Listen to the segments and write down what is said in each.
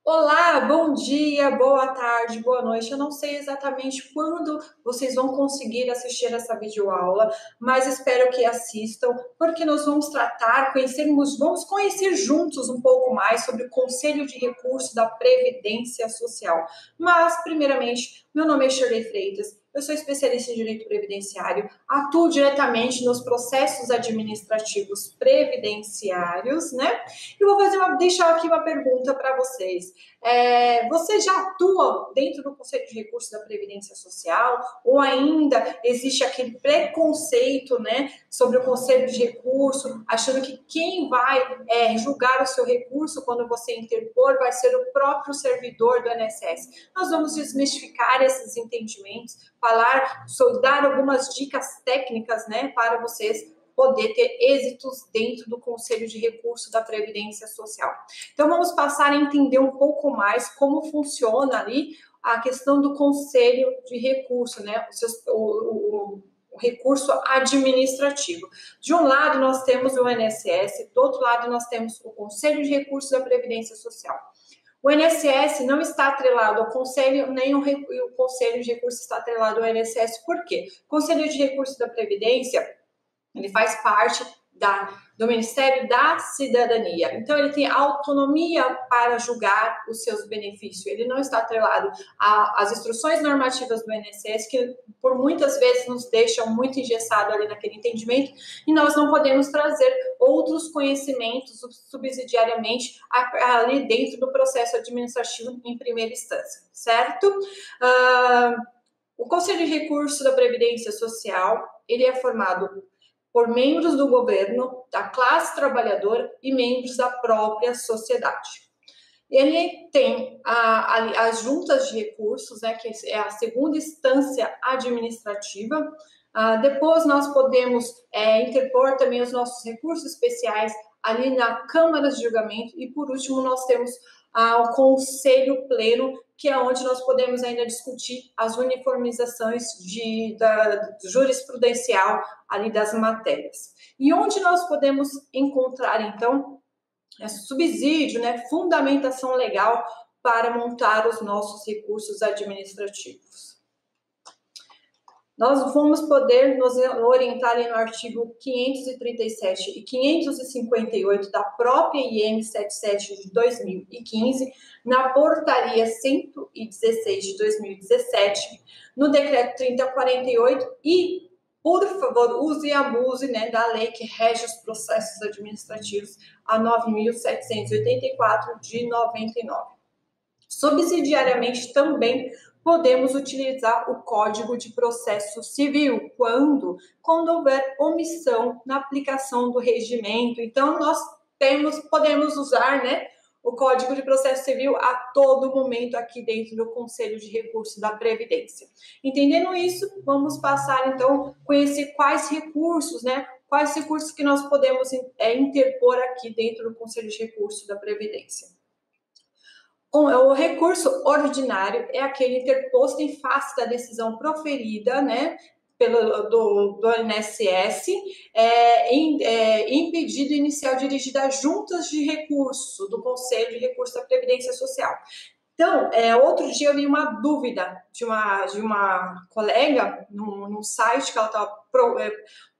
Olá, bom dia, boa tarde, boa noite. Eu não sei exatamente quando vocês vão conseguir assistir essa videoaula, mas espero que assistam, porque nós vamos conhecer juntos um pouco mais sobre o Conselho de Recursos da Previdência Social. Mas, primeiramente, meu nome é Shirley Freitas. Eu sou especialista em direito previdenciário, atuo diretamente nos processos administrativos previdenciários, né? E deixar aqui uma pergunta para vocês. Você já atua dentro do Conselho de Recursos da Previdência Social ou ainda existe aquele preconceito, né, sobre o Conselho de Recursos, achando que quem vai julgar o seu recurso quando você interpor vai ser o próprio servidor do INSS? Nós vamos desmistificar esses entendimentos, dar algumas dicas técnicas, né, para vocês poder ter êxitos dentro do Conselho de Recursos da Previdência Social. Então, vamos passar a entender um pouco mais como funciona ali a questão do Conselho de Recursos, né? O recurso administrativo. De um lado, nós temos o INSS, do outro lado, nós temos o Conselho de Recursos da Previdência Social. O INSS não está atrelado ao Conselho, nem o Conselho de Recursos está atrelado ao INSS. Por quê? O Conselho de Recursos da Previdência, ele faz parte do Ministério da Cidadania. Então, ele tem autonomia para julgar os seus benefícios. Ele não está atrelado às instruções normativas do INSS, que por muitas vezes nos deixam muito engessados ali naquele entendimento, e nós não podemos trazer outros conhecimentos subsidiariamente ali dentro do processo administrativo em primeira instância, certo? O Conselho de Recursos da Previdência Social, ele é formado por membros do governo, da classe trabalhadora e membros da própria sociedade. Ele tem as juntas de recursos, né, que é a segunda instância administrativa. Depois nós podemos interpor também os nossos recursos especiais ali na Câmara de Julgamento. E por último nós temos o Conselho Pleno, que é onde nós podemos ainda discutir as uniformizações da jurisprudencial ali das matérias. E onde nós podemos encontrar, então, subsídio, né, fundamentação legal para montar os nossos recursos administrativos. Nós vamos poder nos orientar ali no artigo 537 e 558 da própria IN 77 de 2015, na portaria 116 de 2017, no decreto 3048 e, por favor, use e abuse, né, da lei que rege os processos administrativos, a 9.784 de 99. Subsidiariamente também podemos utilizar o Código de Processo Civil quando houver omissão na aplicação do regimento. Então, nós podemos usar, né, o Código de Processo Civil a todo momento aqui dentro do Conselho de Recursos da Previdência. Entendendo isso, vamos passar, então, a conhecer quais recursos, né, quais recursos que nós podemos interpor aqui dentro do Conselho de Recursos da Previdência. O recurso ordinário é aquele interposto em face da decisão proferida, né, do INSS, em pedido inicial dirigido a juntas de recurso do Conselho de Recursos da Previdência Social. Então, outro dia eu vi uma dúvida de uma colega num site que ela estava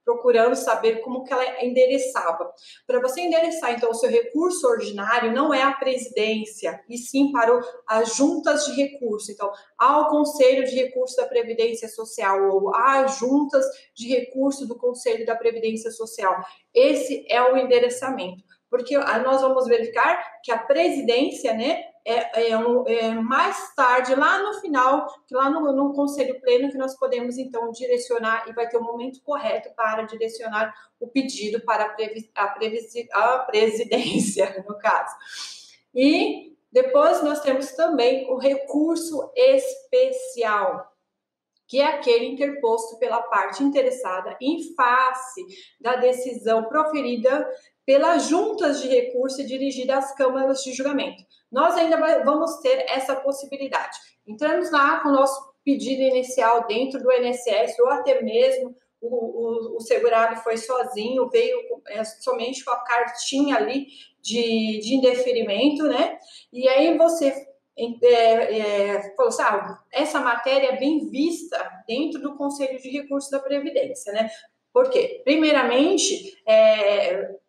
procurando saber como que ela endereçava. Para você endereçar, então, o seu recurso ordinário, não é a presidência, e sim para as juntas de recurso. Então, ao Conselho de Recursos da Previdência Social ou às juntas de recurso do Conselho da Previdência Social. Esse é o endereçamento. Porque nós vamos verificar que a presidência, né, mais tarde, lá no final, lá no Conselho Pleno, que nós podemos, então, direcionar e vai ter o momento correto para direcionar o pedido para a presidência, no caso. E depois nós temos também o recurso especial, que é aquele interposto pela parte interessada em face da decisão proferida pelas juntas de recurso e dirigida às câmaras de julgamento. Nós ainda vamos ter essa possibilidade. Entramos lá com o nosso pedido inicial dentro do INSS ou até mesmo o segurado foi sozinho, veio somente com a cartinha ali de indeferimento, né? E aí você falou assim, essa matéria é bem vista dentro do Conselho de Recursos da Previdência, né? Por quê? Primeiramente,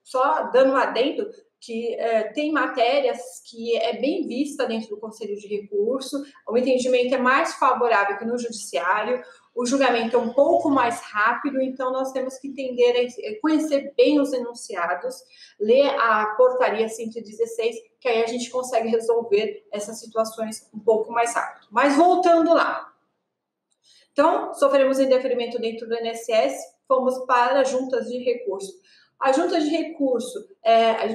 só dando um adendo, que tem matérias que é bem vista dentro do Conselho de Recurso, o entendimento é mais favorável que no judiciário, o julgamento é um pouco mais rápido, então nós temos que entender, conhecer bem os enunciados, ler a portaria 116, que aí a gente consegue resolver essas situações um pouco mais rápido. Mas voltando lá. Então, sofremos indeferimento dentro do INSS, fomos para juntas de recurso. A junta de recurso,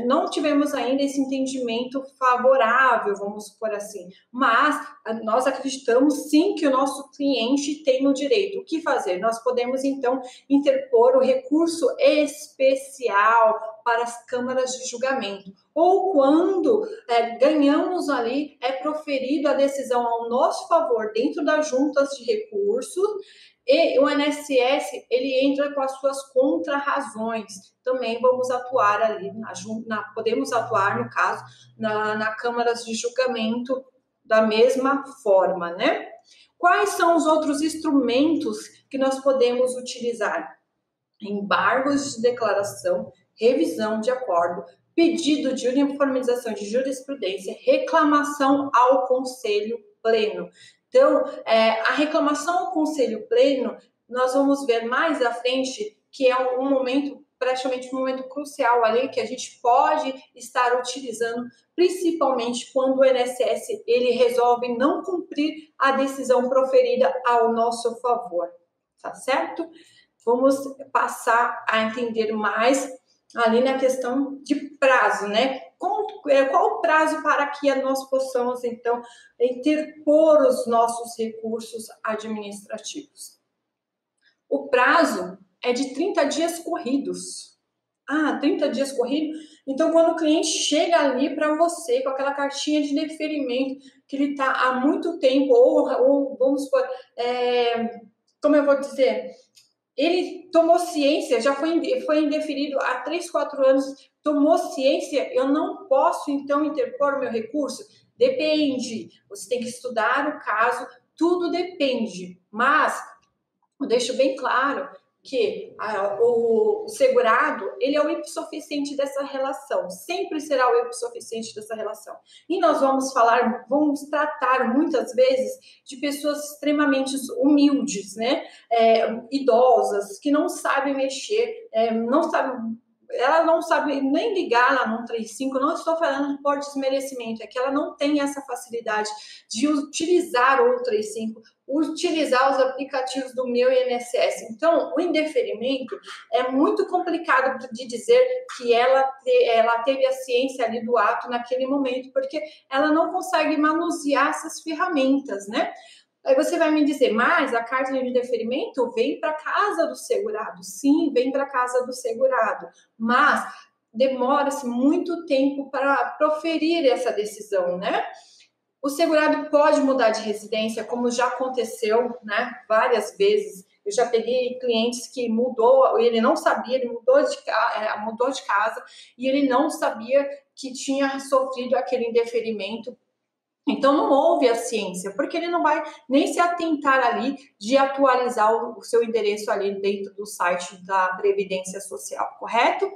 não tivemos ainda esse entendimento favorável, vamos supor assim, mas nós acreditamos sim que o nosso cliente tem o direito. O que fazer? Nós podemos, então, interpor o recurso especial para as câmaras de julgamento. Ou quando ganhamos ali, é proferida a decisão ao nosso favor dentro das juntas de recurso, e o INSS, ele entra com as suas contrarrazões. Também vamos atuar ali, podemos atuar, no caso, na câmaras de julgamento da mesma forma, né? Quais são os outros instrumentos que nós podemos utilizar? Embargos de declaração, revisão de acordo, pedido de uniformização de jurisprudência, reclamação ao Conselho Pleno. Então, a reclamação ao Conselho Pleno, nós vamos ver mais à frente que é um momento, praticamente um momento crucial ali, que a gente pode estar utilizando, principalmente quando o INSS ele resolve não cumprir a decisão proferida ao nosso favor, tá certo? Vamos passar a entender mais ali na questão de prazo, né? Qual o prazo para que nós possamos, então, interpor os nossos recursos administrativos? O prazo é de 30 dias corridos. 30 dias corridos? Então, quando o cliente chega ali para você com aquela cartinha de deferimento, que ele está há muito tempo, ou vamos supor, como eu vou dizer, ele tomou ciência, já foi indeferido há 3, 4 anos, tomou ciência, eu não posso, então, interpor o meu recurso? Depende, você tem que estudar o caso, tudo depende, mas eu deixo bem claro que o segurado, ele é o hipossuficiente dessa relação, sempre será o hipossuficiente dessa relação. E nós vamos tratar muitas vezes de pessoas extremamente humildes, né? Idosas, que não sabem mexer, ela não sabe nem ligar na 135, não estou falando por desmerecimento, é que ela não tem essa facilidade de utilizar o 135, utilizar os aplicativos do meu INSS. Então, o indeferimento é muito complicado de dizer que ela teve a ciência ali do ato naquele momento, porque ela não consegue manusear essas ferramentas, né? Aí você vai me dizer, mas a carta de deferimento vem para casa do segurado. Sim, vem para casa do segurado, mas demora-se muito tempo para proferir essa decisão, né? O segurado pode mudar de residência, como já aconteceu, né, várias vezes. Eu já peguei clientes que mudou, ele não sabia, ele mudou de casa e ele não sabia que tinha sofrido aquele indeferimento. Então, não houve a ciência, porque ele não vai nem se atentar ali de atualizar o seu endereço ali dentro do site da Previdência Social, correto?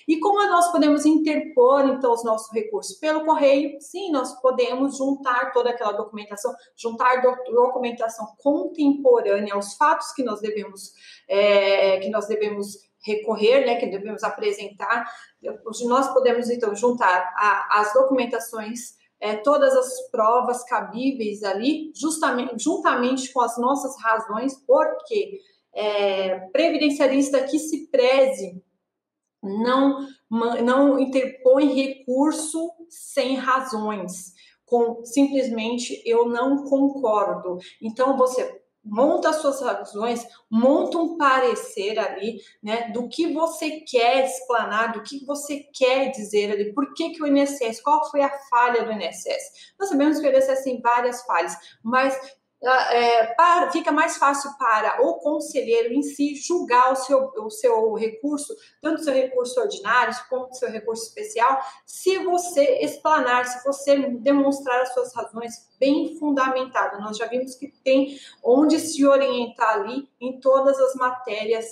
E como nós podemos interpor, então, os nossos recursos? Pelo correio, sim, nós podemos juntar toda aquela documentação, juntar documentação contemporânea aos fatos que nós devemos recorrer, né, que devemos apresentar. Nós podemos, então, juntar as documentações, todas as provas cabíveis ali, juntamente com as nossas razões, porque previdenciarista que se preze não interpõe recurso sem razões, simplesmente eu não concordo. Então, você monta as suas razões, monta um parecer ali, né, do que você quer explanar, do que você quer dizer ali, por que o INSS, qual foi a falha do INSS? Nós sabemos que o INSS tem várias falhas, mas fica mais fácil para o conselheiro em si julgar o seu recurso, tanto o seu recurso ordinário como o seu recurso especial, se você explanar, se você demonstrar as suas razões bem fundamentadas. Nós já vimos que tem onde se orientar ali em todas as matérias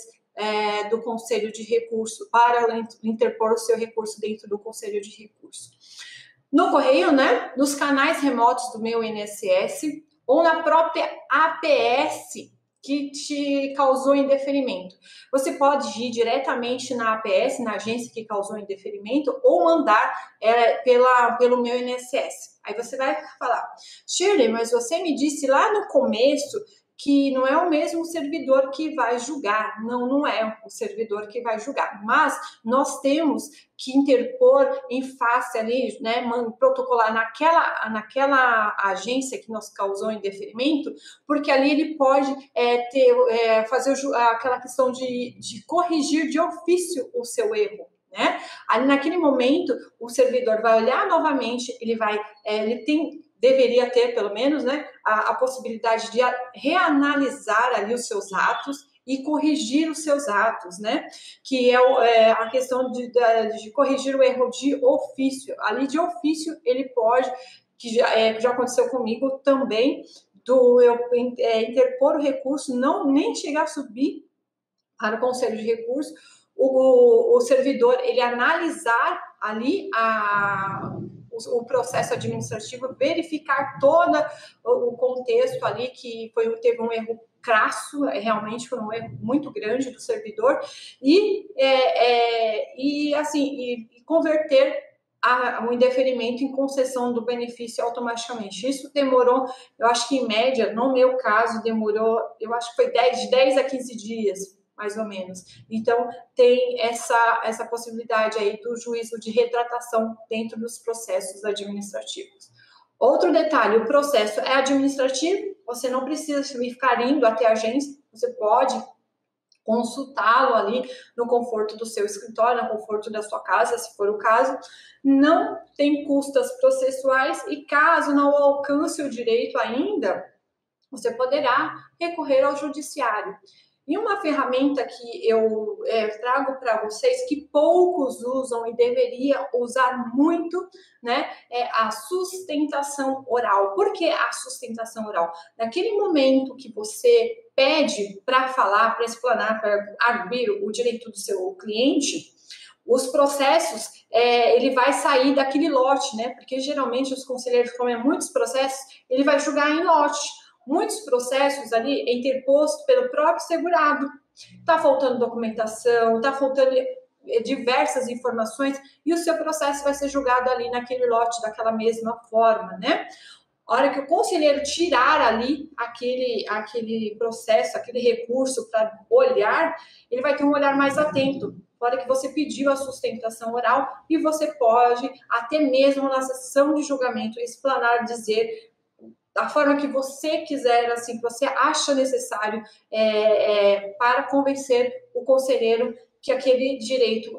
do Conselho de Recurso para interpor o seu recurso dentro do Conselho de Recurso. No correio, né? Nos canais remotos do meu INSS ou na própria APS que te causou indeferimento. Você pode ir diretamente na APS, na agência que causou indeferimento, ou mandar pelo meu INSS. Aí você vai falar, Shirley, mas você me disse lá no começo que não é o mesmo servidor que vai julgar. Não, não é o servidor que vai julgar. Mas nós temos que interpor em face ali, né, protocolar naquela agência que nos causou indeferimento, porque ali ele pode fazer aquela questão de corrigir de ofício o seu erro. Né? Ali naquele momento, o servidor vai olhar novamente, deveria ter, pelo menos, né, a possibilidade de reanalisar ali os seus atos e corrigir os seus atos, né? Que é a questão de corrigir o erro de ofício. Ali de ofício ele pode, que já aconteceu comigo também, interpor o recurso, nem chegar a subir para o Conselho de Recursos, o servidor ele analisar ali o processo administrativo, verificar todo o contexto ali, que teve um erro crasso, realmente foi um erro muito grande do servidor, e converter o indeferimento em concessão do benefício automaticamente. Isso demorou, eu acho que em média, no meu caso, demorou, eu acho que foi de 10 a 15 dias, mais ou menos. Então, tem essa possibilidade aí do juízo de retratação dentro dos processos administrativos. Outro detalhe, o processo é administrativo, você não precisa ficar indo até a agência, você pode consultá-lo ali no conforto do seu escritório, no conforto da sua casa, se for o caso. Não tem custas processuais e caso não alcance o direito ainda, você poderá recorrer ao judiciário. E uma ferramenta que eu trago para vocês, que poucos usam e deveria usar muito, né, é a sustentação oral. Por que a sustentação oral? Naquele momento que você pede para falar, para explanar, para arguir o direito do seu cliente, os processos, ele vai sair daquele lote, né? Porque geralmente os conselheiros, como muitos processos, ele vai julgar em lote. Muitos processos ali é interposto pelo próprio segurado. Está faltando documentação, está faltando diversas informações e o seu processo vai ser julgado ali naquele lote, daquela mesma forma, né? A hora que o conselheiro tirar ali aquele processo, aquele recurso para olhar, ele vai ter um olhar mais atento. A hora que você pediu a sustentação oral e você pode, até mesmo na sessão de julgamento, explanar, dizer da forma que você quiser, assim, que você acha necessário para convencer o conselheiro que aquele direito,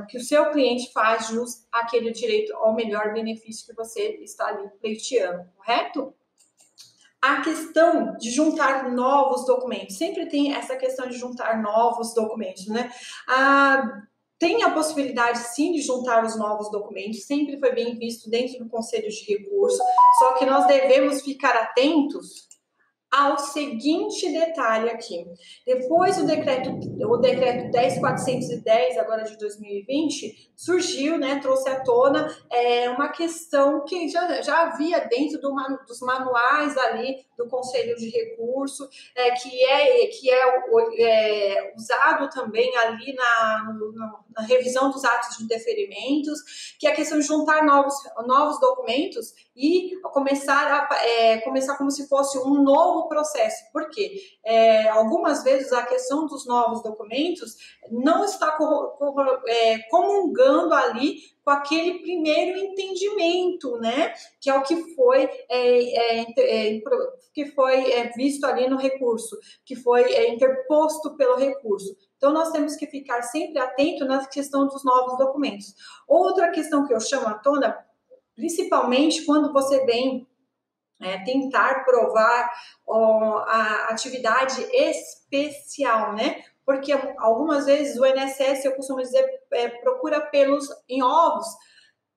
que o seu cliente faz jus àquele direito ao melhor benefício que você está ali pleiteando, correto? A questão de juntar novos documentos, sempre tem essa questão de juntar novos documentos, né? Tem a possibilidade, sim, de juntar os novos documentos, sempre foi bem visto dentro do Conselho de Recurso, só que nós devemos ficar atentos ao seguinte detalhe aqui. Depois o decreto 10.410, agora de 2020, surgiu, né, trouxe à tona uma questão que já havia dentro dos manuais ali do Conselho de Recurso, que é usado também ali na revisão dos atos de indeferimentos, que é a questão de juntar novos documentos e começar como se fosse um novo processo. Por quê? Algumas vezes a questão dos novos documentos não está comungando ali com aquele primeiro entendimento, né? Que é o que foi visto ali no recurso, que foi interposto pelo recurso. Então, nós temos que ficar sempre atento na questão dos novos documentos. Outra questão que eu chamo à tona, principalmente quando você vem tentar provar a atividade especial, né? Porque algumas vezes o INSS, eu costumo dizer, procura pelos em ovos,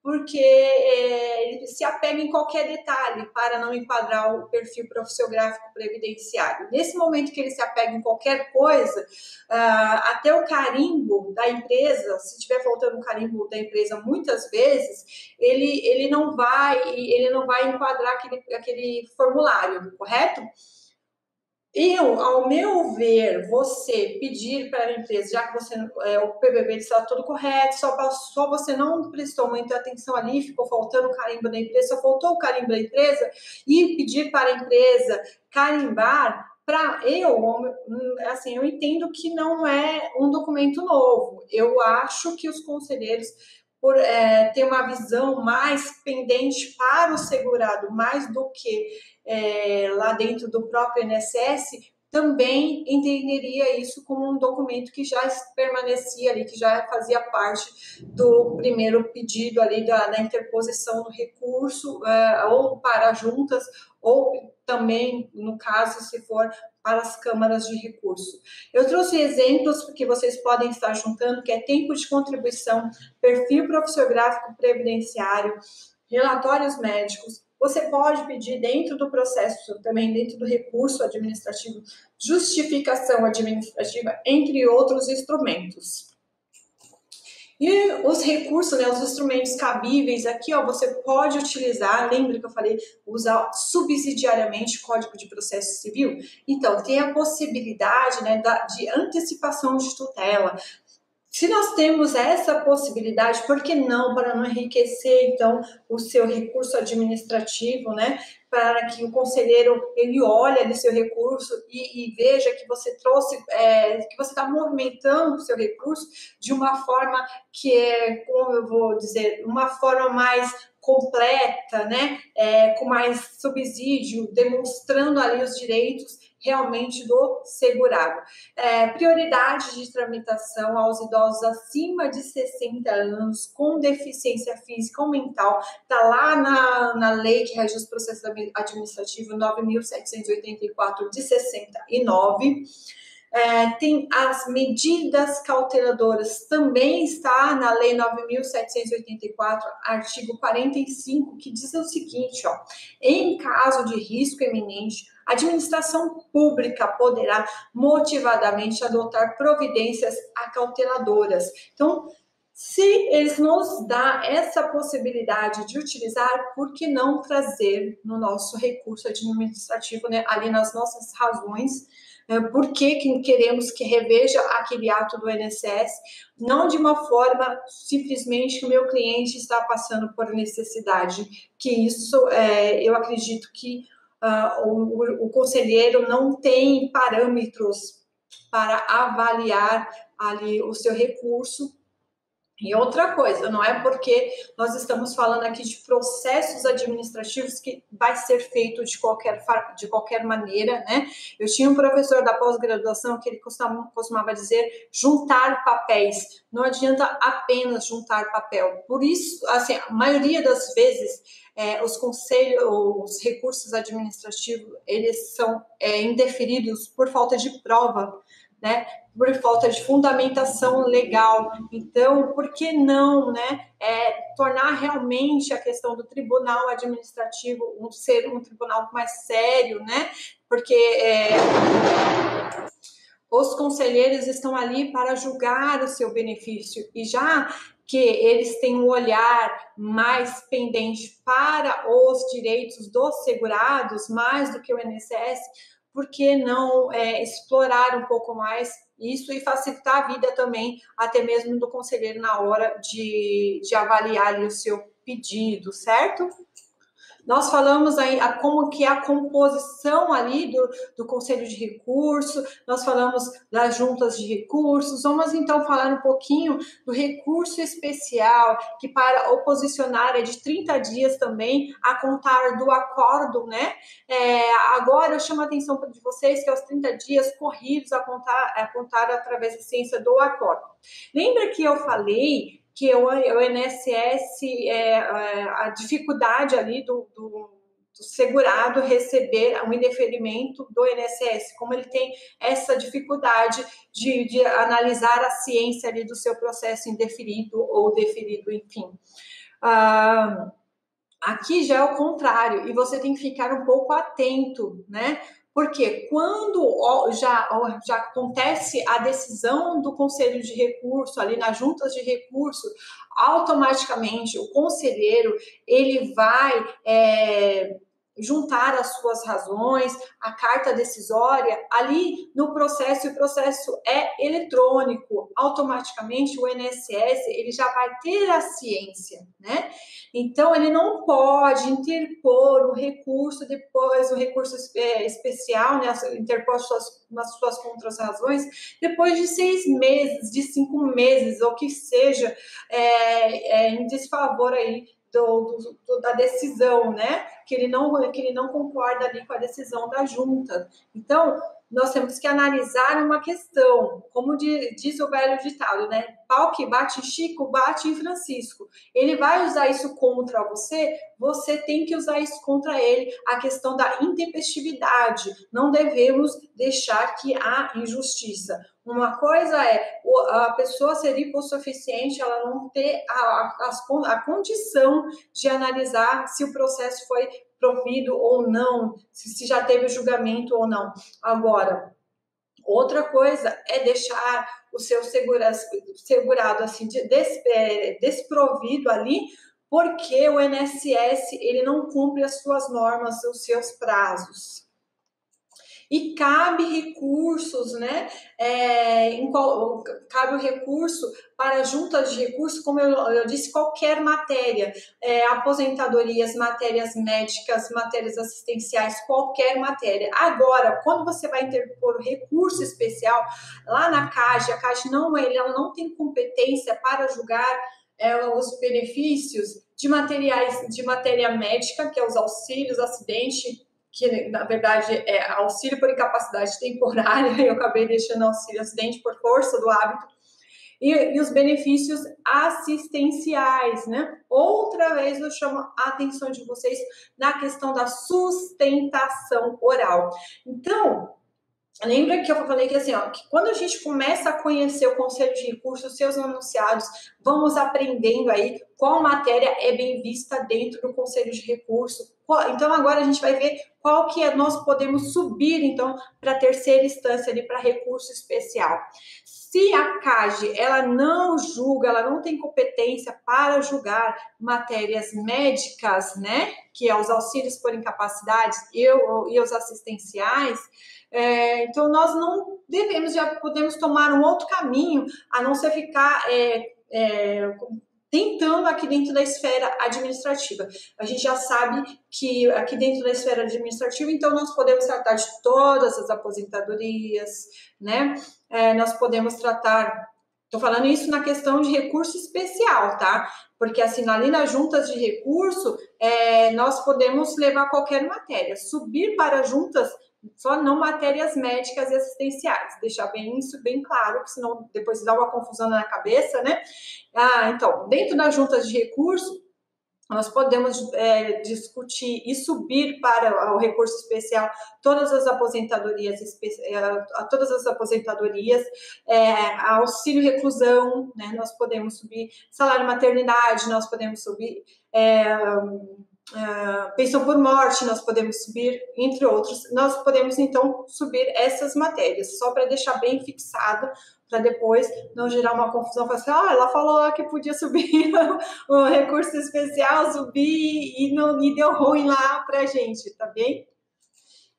porque ele se apega em qualquer detalhe para não enquadrar o perfil profissiográfico previdenciário. Nesse momento que ele se apega em qualquer coisa, até o carimbo da empresa, se estiver faltando o carimbo da empresa muitas vezes, ele não vai enquadrar aquele formulário, correto? Ao meu ver, você pedir para a empresa, já que você o PBB está tudo correto, só você não prestou muita atenção ali, ficou faltando o carimbo da empresa, só faltou o carimbo da empresa, e pedir para a empresa carimbar, eu entendo que não é um documento novo. Eu acho que os conselheiros, por ter uma visão mais pendente para o segurado, mais do que lá dentro do próprio INSS, também entenderia isso como um documento que já permanecia ali, que já fazia parte do primeiro pedido ali da interposição do recurso, ou para juntas, ou também, no caso, se for para as câmaras de recurso. Eu trouxe exemplos que vocês podem estar juntando, que é tempo de contribuição, perfil profissiográfico previdenciário, relatórios médicos. Você pode pedir dentro do processo, também dentro do recurso administrativo, justificação administrativa, entre outros instrumentos. E os recursos, né, os instrumentos cabíveis, aqui ó, você pode utilizar, lembra que eu falei, usar subsidiariamente o Código de Processo Civil? Então, tem a possibilidade, né, de antecipação de tutela. Se nós temos essa possibilidade, por que não, para não enriquecer, então, o seu recurso administrativo, né? Para que o conselheiro, ele olhe ali seu recurso e veja que você trouxe, que você está movimentando o seu recurso de uma forma que como eu vou dizer, uma forma mais completa, né? Com mais subsídio, demonstrando ali os direitos realmente do segurado. Prioridade de tramitação aos idosos acima de 60 anos com deficiência física ou mental, está lá na lei que rege os processos administrativos 9.784 de 69. Tem as medidas cauteladoras, também está na Lei 9.784, artigo 45, que diz o seguinte, ó, em caso de risco iminente, a administração pública poderá motivadamente adotar providências acauteladoras. Então, se eles nos dão essa possibilidade de utilizar, por que não trazer no nosso recurso administrativo, né, ali nas nossas razões, por que queremos que reveja aquele ato do INSS, não de uma forma simplesmente que o meu cliente está passando por necessidade, que isso eu acredito que o conselheiro não tem parâmetros para avaliar ali o seu recurso. E outra coisa, não é porque nós estamos falando aqui de processos administrativos que vai ser feito de qualquer maneira, né? Eu tinha um professor da pós-graduação que ele costumava dizer juntar papéis. Não adianta apenas juntar papel. Por isso, assim, a maioria das vezes, os recursos administrativos, eles são indeferidos por falta de prova, né? Por falta de fundamentação legal. Então, por que não, né, tornar realmente a questão do tribunal administrativo ser um tribunal mais sério, né? Porque os conselheiros estão ali para julgar o seu benefício, e já que eles têm um olhar mais pendente para os direitos dos segurados, mais do que o INSS, por que não explorar um pouco mais isso e facilitar a vida também, até mesmo do conselheiro na hora de avaliar ali o seu pedido, certo? Nós falamos aí como que é a composição ali do Conselho de Recurso, nós falamos das juntas de recursos, vamos então falar um pouquinho do recurso especial, que para oposicionar é de 30 dias também, a contar do acordo, né? Agora eu chamo a atenção de vocês que é os 30 dias corridos a contar através da ciência do acordo. Lembra que eu falei que o INSS, a dificuldade ali segurado receber um indeferimento do INSS, como ele tem essa dificuldade de analisar a ciência ali do seu processo indeferido ou deferido, enfim. Aqui já é o contrário, e você tem que ficar um pouco atento, né? Porque quando já acontece a decisão do conselho de recurso, ali nas juntas de recurso, automaticamente o conselheiro, ele vai juntar as suas razões, a carta decisória, ali no processo, e o processo é eletrônico, automaticamente o INSS, ele já vai ter a ciência, né? Então, ele não pode interpor um recurso, depois um recurso especial, né, interpor nas suas contrarrazões, depois de 6 meses, de 5 meses, ou que seja, em desfavor aí da decisão, né? Que ele não concorda ali com a decisão da junta. Então, nós temos que analisar uma questão, como diz o velho ditado, né? Pau que bate em Chico, bate em Francisco. Ele vai usar isso contra você, você tem que usar isso contra ele, a questão da intempestividade. Não devemos deixar que há injustiça. Uma coisa é a pessoa ser hipossuficiente, ela não ter a condição de analisar se o processo foi provido ou não, se já teve julgamento ou não. Agora, outra coisa é deixar o seu segurado assim, desprovido ali, porque o INSS ele não cumpre as suas normas, os seus prazos. E cabe recursos, né? Cabe o recurso para juntas de recursos, como eu disse, qualquer matéria, aposentadorias, matérias médicas, matérias assistenciais, qualquer matéria. Agora, quando você vai interpor recurso especial lá na CAGE, a CAGE ela não tem competência para julgar os benefícios de matéria médica, que é os auxílios, acidente, que na verdade é auxílio por incapacidade temporária, eu acabei deixando auxílio acidente por força do hábito, e os benefícios assistenciais, né? Outra vez eu chamo a atenção de vocês na questão da sustentação oral. Então, lembra que eu falei que assim, que quando a gente começa a conhecer o Conselho de Recursos, os seus enunciados, vamos aprendendo aí qual matéria é bem vista dentro do Conselho de Recursos. Então agora a gente vai ver qual que nós podemos subir então para a terceira instância ali para recurso especial. Se a CAGE ela não julga, ela não tem competência para julgar matérias médicas, né, que é os auxílios por incapacidade e os assistenciais, então nós não já podemos tomar um outro caminho, a não ser ficar tentando aqui dentro da esfera administrativa. A gente já sabe que aqui dentro da esfera administrativa, então nós podemos tratar de todas as aposentadorias, né? Nós podemos tratar, estou falando isso na questão de recurso especial, tá? Porque assim, ali nas juntas de recurso, nós podemos levar qualquer matéria, subir para juntas só não matérias médicas e assistenciais, deixar isso bem claro, porque senão depois dá uma confusão na cabeça, né? Então, dentro das juntas de recurso, nós podemos discutir e subir para o recurso especial todas as aposentadorias, auxílio reclusão, né? Nós podemos subir salário maternidade, nós podemos subir pensão por morte, nós podemos subir, entre outros, nós podemos então subir essas matérias, só para deixar bem fixado, para depois não gerar uma confusão, falar assim, ela falou que podia subir o recurso especial, subir e deu ruim lá para a gente, tá bem?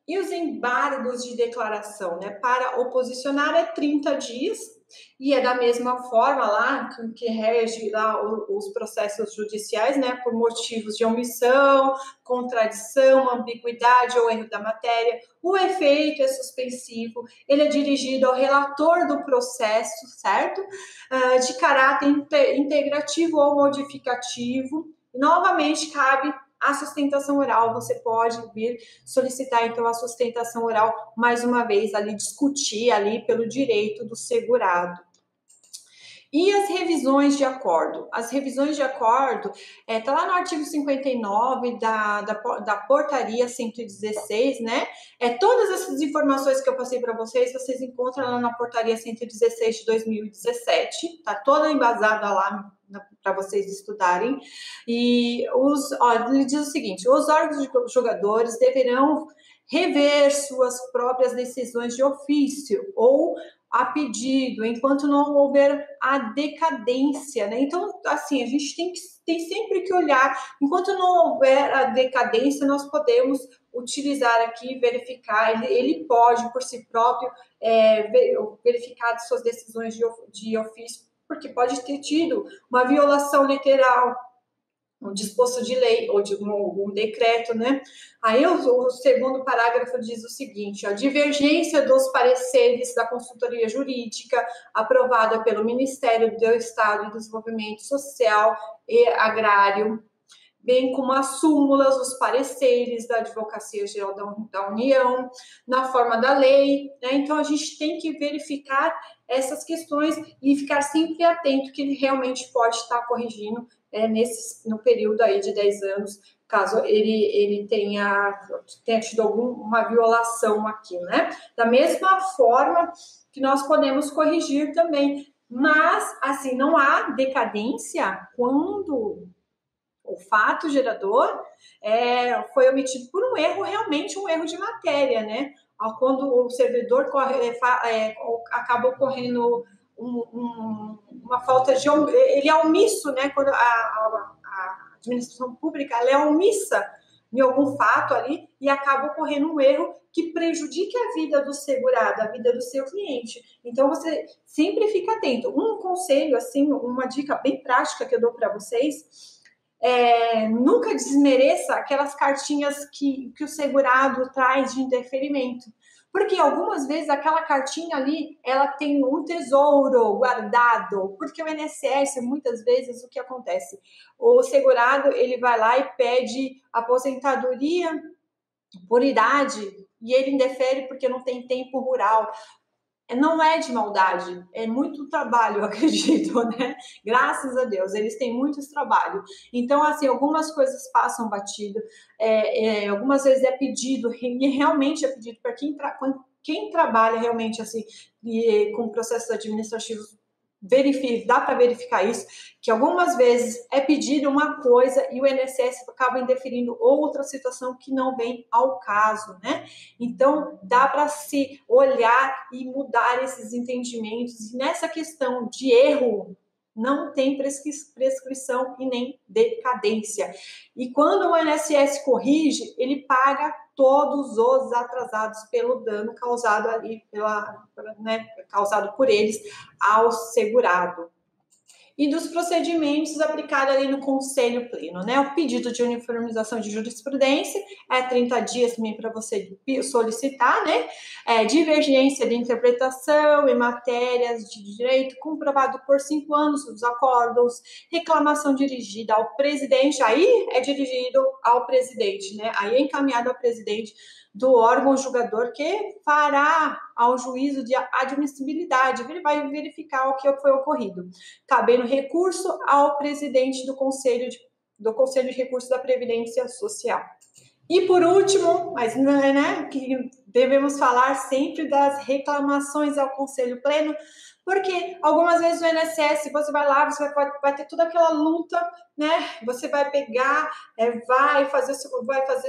E os embargos de declaração, né? Para oposicionar é 30 dias, e é da mesma forma lá que rege lá os processos judiciais, né? Por motivos de omissão, contradição, ambiguidade ou erro da matéria. O efeito é suspensivo, ele é dirigido ao relator do processo, certo? De caráter integrativo ou modificativo. E, novamente, cabe a sustentação oral, você pode vir solicitar, então, a sustentação oral, mais uma vez, ali, discutir ali pelo direito do segurado. E as revisões de acordo? As revisões de acordo, tá lá no artigo 59 da portaria 116, né? Todas essas informações que eu passei para vocês, vocês encontram lá na portaria 116 de 2017, tá toda embasada lá para vocês estudarem. E ele diz o seguinte: os órgãos julgadores deverão rever suas próprias decisões de ofício ou a pedido, enquanto não houver a decadência, né? Então, assim, a gente tem sempre que olhar, enquanto não houver a decadência, nós podemos utilizar aqui, verificar, ele pode, por si próprio, verificar suas decisões de ofício, porque pode ter tido uma violação literal, um disposto de lei ou de um decreto, né? Aí o segundo parágrafo diz o seguinte: a divergência dos pareceres da consultoria jurídica aprovada pelo Ministério do Estado de Desenvolvimento Social e Agrário, bem como as súmulas, os pareceres da Advocacia Geral da União, na forma da lei, né? Então a gente tem que verificar essas questões e ficar sempre atento que ele realmente pode estar corrigindo no período aí de 10 anos, caso ele tenha tido alguma violação aqui, né? Da mesma forma que nós podemos corrigir também, mas, assim, não há decadência quando o fato gerador foi omitido por um erro, realmente um erro de matéria, né? Quando o servidor acaba ocorrendo uma falta de... Ele é omisso, né? Quando a administração pública ela é omissa em algum fato ali e acaba ocorrendo um erro que prejudique a vida do segurado, a vida do seu cliente. Então, você sempre fica atento. Um conselho, assim, uma dica bem prática que eu dou para vocês... nunca desmereça aquelas cartinhas que o segurado traz de indeferimento, porque algumas vezes aquela cartinha ali, ela tem um tesouro guardado, porque o INSS, muitas vezes, o que acontece? O segurado, ele vai lá e pede aposentadoria por idade, e ele indefere porque não tem tempo rural. Não é de maldade, é muito trabalho, eu acredito, né? Graças a Deus, eles têm muito trabalho. Então, assim, algumas coisas passam batido, algumas vezes é pedido, e realmente é pedido para quem trabalha realmente assim, com processos administrativos, dá para verificar isso, que algumas vezes é pedido uma coisa e o INSS acaba indeferindo outra situação que não vem ao caso, né? Então, dá para se olhar e mudar esses entendimentos. E nessa questão de erro, não tem prescrição e nem decadência. E quando o INSS corrige, ele paga todos os atrasados pelo dano causado ali causado por eles ao segurado. E dos procedimentos aplicados ali no Conselho Pleno, né? O pedido de uniformização de jurisprudência 30 dias também para você solicitar, né? Divergência de interpretação em matérias de direito comprovado por 5 anos dos acordos, reclamação dirigida ao presidente, aí é dirigido ao presidente, né? Aí é encaminhado ao presidente do órgão julgador que fará ao juízo de admissibilidade, ele vai verificar o que foi ocorrido, cabendo recurso ao presidente do Conselho de Recursos da Previdência Social. E por último, mas né, que devemos falar sempre das reclamações ao Conselho Pleno, porque algumas vezes o INSS, você vai lá, você vai ter toda aquela luta, né? Você vai pegar, vai fazer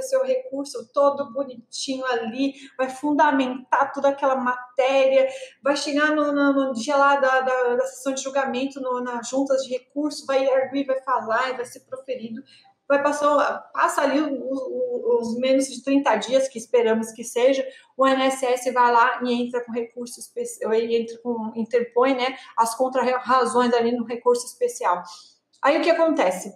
seu recurso todo bonitinho ali, vai fundamentar toda aquela matéria, vai chegar no dia lá da sessão de julgamento, nas juntas de recurso, vai arguir, vai falar e vai ser proferido. Passa ali os menos de 30 dias, que esperamos que seja, o INSS vai lá e entra com recurso especial, interpõe, né, as contrarrazões ali no recurso especial. Aí o que acontece?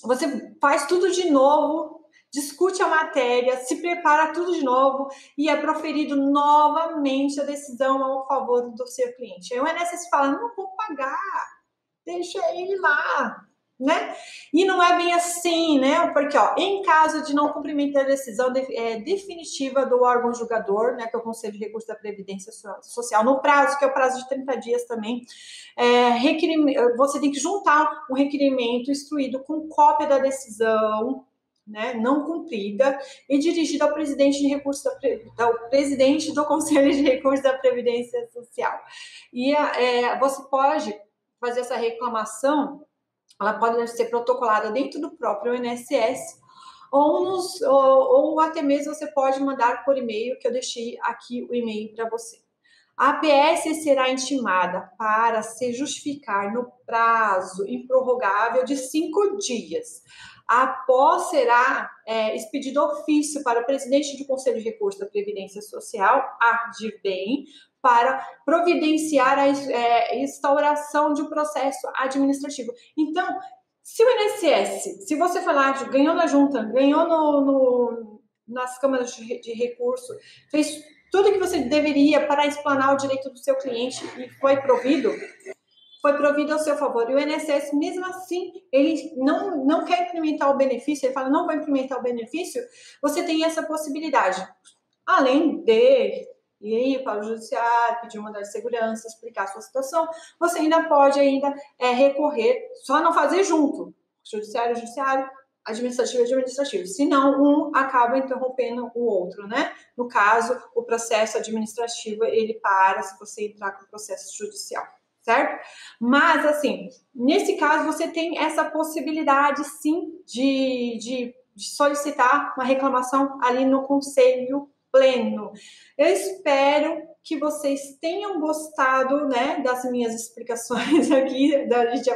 Você faz tudo de novo, discute a matéria, se prepara tudo de novo e é proferido novamente a decisão ao favor do seu cliente. Aí o INSS fala, não vou pagar, deixa ele lá. né? E não é bem assim, né? Porque, ó, em caso de não cumprimento da decisão definitiva do órgão julgador, né, que é o Conselho de Recursos da Previdência Social, no prazo, que é o prazo de 30 dias também, você tem que juntar um requerimento instruído com cópia da decisão, né, não cumprida, e dirigida ao presidente de recursos ao presidente do Conselho de Recursos da Previdência Social. E você pode fazer essa reclamação, ela pode ser protocolada dentro do próprio INSS, ou até mesmo você pode mandar por e-mail, que eu deixei aqui o e-mail para você. A APS será intimada para se justificar no prazo improrrogável de 5 dias. Após será expedido ofício para o presidente do Conselho de Recursos da Previdência Social, AGBEM, para providenciar a instauração de um processo administrativo. Então, se o INSS, se você for lá, ganhou na junta, ganhou nas câmaras de recurso, fez tudo que você deveria para explanar o direito do seu cliente e foi provido ao seu favor. E o INSS, mesmo assim, ele não quer implementar o benefício, ele fala, não vou implementar o benefício, você tem essa possibilidade. Além de ir para o judiciário, pedir um mandado de segurança, explicar a sua situação, você ainda pode recorrer, só não fazer junto, judiciário, administrativo, senão um acaba interrompendo o outro, né? No caso, o processo administrativo, ele para se você entrar com o processo judicial, certo? Mas, assim, nesse caso, você tem essa possibilidade, sim, de solicitar uma reclamação ali no Conselho Pleno. Eu espero que vocês tenham gostado, né, das minhas explicações aqui, da gente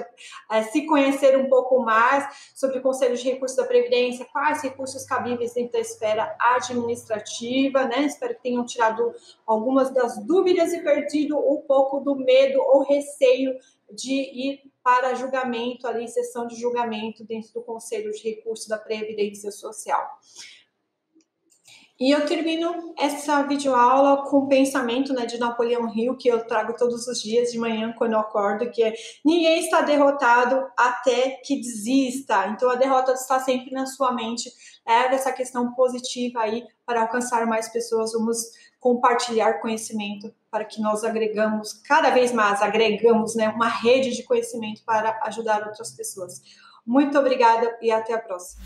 se conhecer um pouco mais sobre o Conselho de Recursos da Previdência, quais recursos cabíveis dentro da esfera administrativa, né? Espero que tenham tirado algumas das dúvidas e perdido um pouco do medo ou receio de ir para julgamento, ali, sessão de julgamento dentro do Conselho de Recursos da Previdência Social. E eu termino essa videoaula com o pensamento, né, de Napoleão Hill, que eu trago todos os dias de manhã quando eu acordo, que é: ninguém está derrotado até que desista. Então a derrota está sempre na sua mente. Leve essa questão positiva aí para alcançar mais pessoas. Vamos compartilhar conhecimento para que nós agregamos, cada vez mais agregamos, né, uma rede de conhecimento para ajudar outras pessoas. Muito obrigada e até a próxima.